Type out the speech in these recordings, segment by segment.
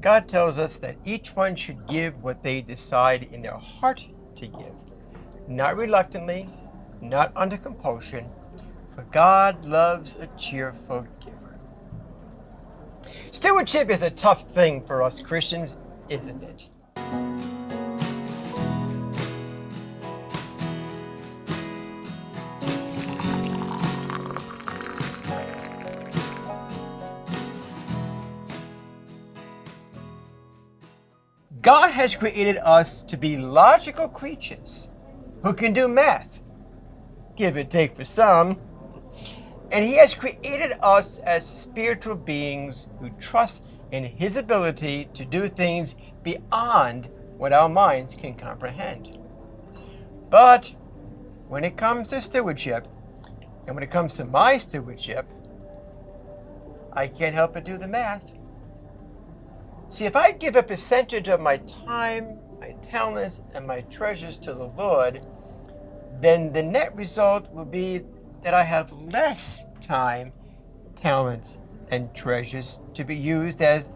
God tells us that each one should give what they decide in their heart to give, not reluctantly, not under compulsion, for God loves a cheerful giver. Stewardship is a tough thing for us Christians, isn't it? God has created us to be logical creatures who can do math, give or take for some, and He has created us as spiritual beings who trust in His ability to do things beyond what our minds can comprehend. But when it comes to stewardship, and when it comes to my stewardship, I can't help but do the math. See, if I give a percentage of my time, my talents, and my treasures to the Lord, then the net result will be that I have less time, talents, and treasures to be used as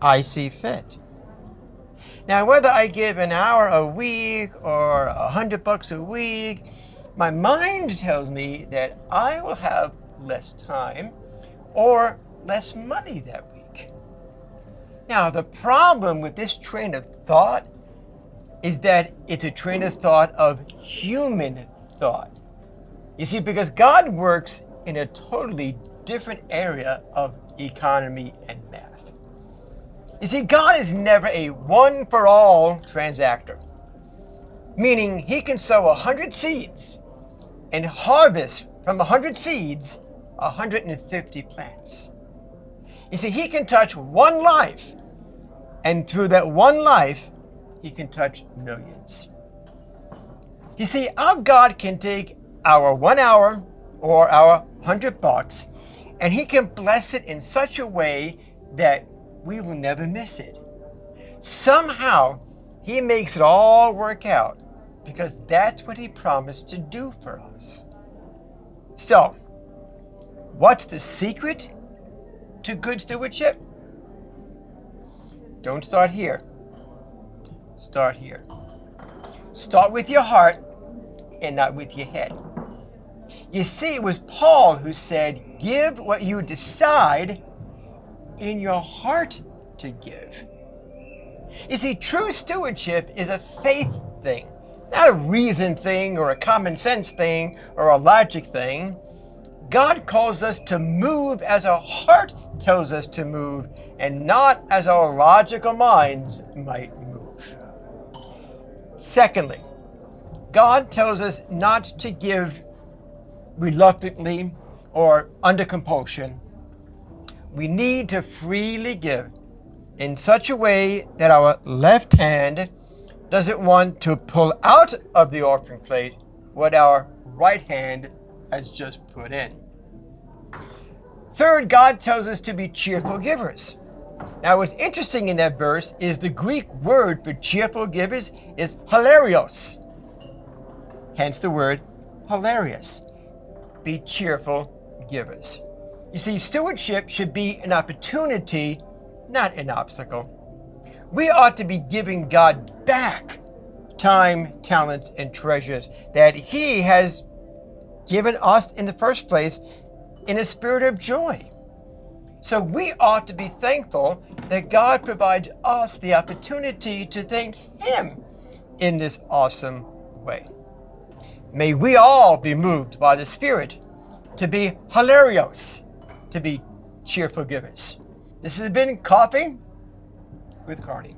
I see fit. Now, whether I give an hour a week or $100 a week, my mind tells me that I will have less time or less money that week. Now, the problem with this train of thought is that it's a train of thought of human thought. You see, because God works in a totally different area of economy and math. You see, God is never a one-for-all transactor, meaning He can sow 100 seeds and harvest from 100 seeds 150 plants. You see, He can touch one life, and through that one life, He can touch millions. You see, our God can take our 1 hour or our $100, and He can bless it in such a way that we will never miss it. Somehow, He makes it all work out because that's what He promised to do for us. So, what's the secret to good stewardship? Don't start here. Start here. Start with your heart and not with your head. You see, it was Paul who said, give what you decide in your heart to give. You see, true stewardship is a faith thing, not a reason thing or a common sense thing or a logic thing. God calls us to move as our heart tells us to move and not as our logical minds might move. Secondly, God tells us not to give reluctantly or under compulsion. We need to freely give in such a way that our left hand doesn't want to pull out of the offering plate what our right hand has just put in. Third, God tells us to be cheerful givers. Now, what's interesting in that verse is the Greek word for cheerful givers is hilarios. Hence the word hilarious. Be cheerful givers. You see, stewardship should be an opportunity, not an obstacle. We ought to be giving God back time, talents, and treasures that He has given us in the first place in a spirit of joy. So we ought to be thankful that God provides us the opportunity to thank Him in this awesome way. May we all be moved by the Spirit to be hilarious, to be cheerful givers. This has been Coffee with Carney.